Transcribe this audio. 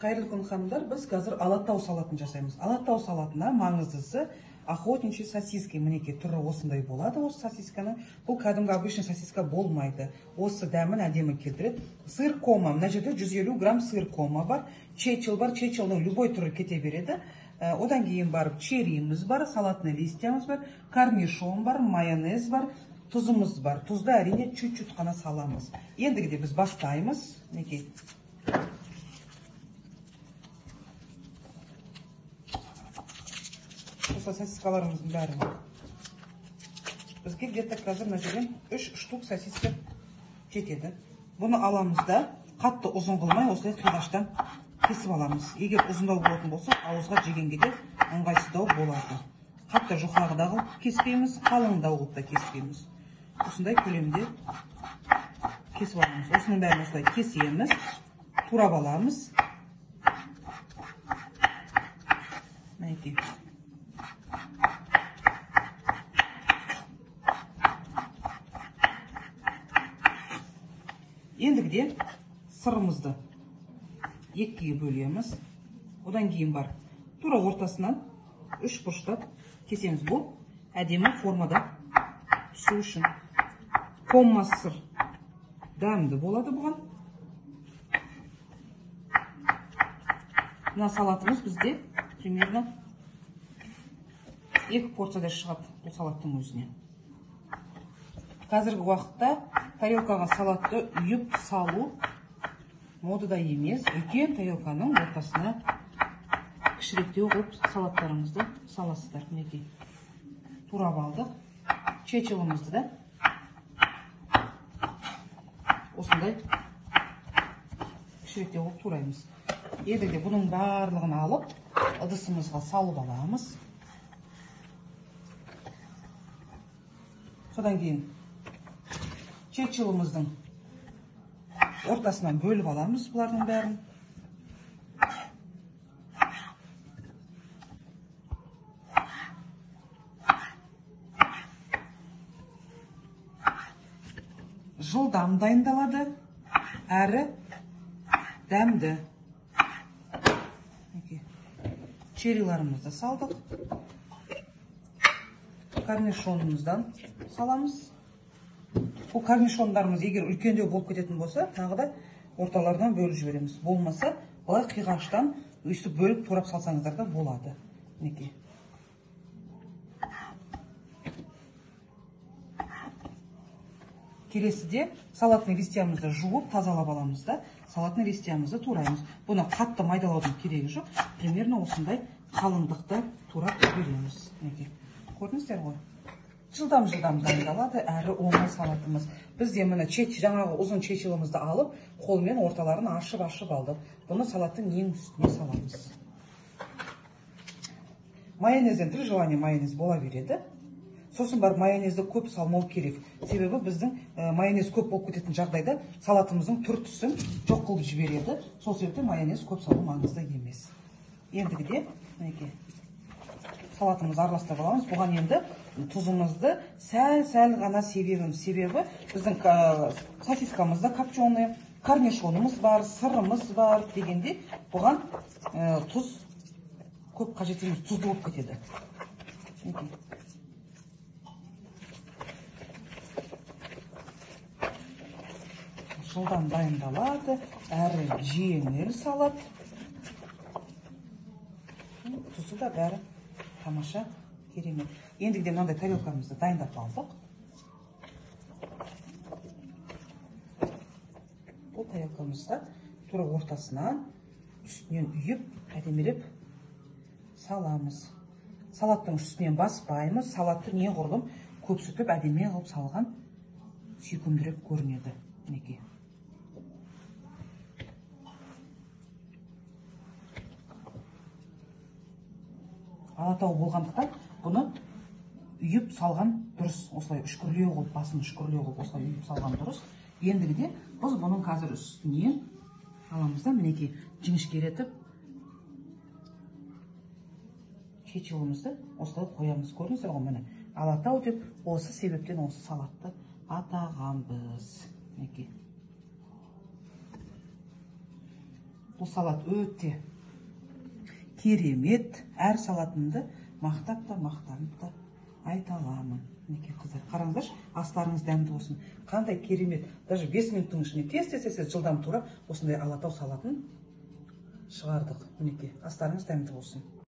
Қайырлы күн ханымдар, біз қазір алатау салатын жасаймыз. Алатау салатына маңыздысы охотничий сосиски. Мінекей түрі осындай болады. Осы сосисканың, бұл кәдімгі обычный сосиска болмайды. Осы дәмін әдемі келтіреді. Сыр кома, мына жерде 150 грамм сыр кома бар. Чечил бар, чечилдің любой түрі кете береді. Одан кейін бар черриіміз бар, салатный листьямыз бар, корнишон бар, майонез бар, тұзымыз бар. Тұзды әрине чуть-чуть қана саламыз. Ендігіде біз бастаймыз. Мінекей. Осы сосискаларымыздың бәрін. Бізге где-то қазір мына жерден 3 штук сосиска жетеді. Бұны аламыз да қатты ұзын қылмай осылай қиғаштан кесіп аламыз. Егер ұзындау болатын болса, ауызға жегенге де ыңғайсыздау болады. Қатты жұқалағыда қылып кеспейміз, қалыңдау қылып та кеспейміз. Осындай көлемде кесіп аламыз. Осының бәрін осылай кесеміз, турап аламыз. Мінекей. Ендігіде сырымызды екіге бөлеміз. Одан кейін бар. Тура ортасынан 3 бұрыштап кесеміз. Бұл әдемі формада түсу үшін. Комма сыр дәмді болады бұған. Мына салатымыз бізде примерно 2 порцияда шығады бұл салаттың өзіне. Қазіргі уақытта тарелкаға салатты үйіп салу модада емес. Үлкен тарелканың ортасына кішіректеу қылып салаттарымызды саласыздар. Мінекей. Турап алдық. Чечилімізді да осындай кішіректеу қылып тураймыз. Ендігіде бұның барлығын алып, ыдысымызға салып аламыз. Содан кейін чечиліміздің ортасынан бөліп аламыз бұлардың бәрін. Жылдам дайындалады, әрі дәмді. Черриларымызды салдық. Корнишонымыздан саламыз. Бұл корнишондарымыз егер үлкендеу болып кететін болса, тағы да орталардан бөліп жібереміз. Болмаса, бұлай қиғаштан өйстіп бөліп турап салсаңыздар да болады. Мінекей. Келесіде салатный листьямызды жуып, тазалап аламыз да, салатный листьямызды тураймыз. Бұны қатты майдалаудың керегі жоқ. Примерно осындай қалыңдықты турап жібереміз. Көрдіңіздер ғой? Жылдам-жылдам дайындалады, әрі оңай салатымыз. Бізде міне жаңағы ұзын чечилімізді алып, қолмен орталарын ашып алдық. Бұны салаттың ең үстіне саламыз. Майонезден при желании майонез бола береді. Сосын бар майонезді көп салмау керек. Себебі біздің майонез көп болып кететін жағдайда салатымыздың түр-түсін жоқ қылып жібереді. Сол себепті майонез көп салу маңызды емес. Ендігіде салатымызды араластырып аламыз. Бұған енді тұзымызды сәл ғана себебі біздің сосискамызда копченый, корнишонымыз бар, сырымыз бар дегенде бұған тұз көп қажет емес, тұзды болып кетеді. Жылдан дайындалады, әрі жеңіл салат. Тұзы да бәрі тамаша, керемет. Ендігіде мынандай тарелкамызды дайындап алдық. Бұл тарелкамызды тура ортасынан үстінен үйіп, әдемелеп саламыз. Салаттың үстінен баспаймыз. Салатты не ғұрлым көпсітіп, әдеме қылып салған сүйкімдірек көрінеді. Мінекей. Алатау болғандықтан бұны үйіп салған дұрыс. Осылай үшкірлеу қылып, басын үшкірлеу қылып, осылай үйіп салған дұрыс. Ендігіде біз бұның қазір үстінен аламыз да, мінекей, жіңішкеретіп чечилімізді осылай қоямыз. Көрдіңіздер ғой, міне. Алатау деп осы себептен осы салатты атағанбыз. Мінекей. бұл салат өте керемет. Әр салатымды мақтап та мақтанып та айта аламын. Мінекей қыздар, қараңыздаршы, астарыңыз дәмді болсын. Қандай керемет. Даже 5 минуттың ішінде тез жылдам тура осындай алатау салатын шығардық. Мінекей, астарыңыз дәмді болсын.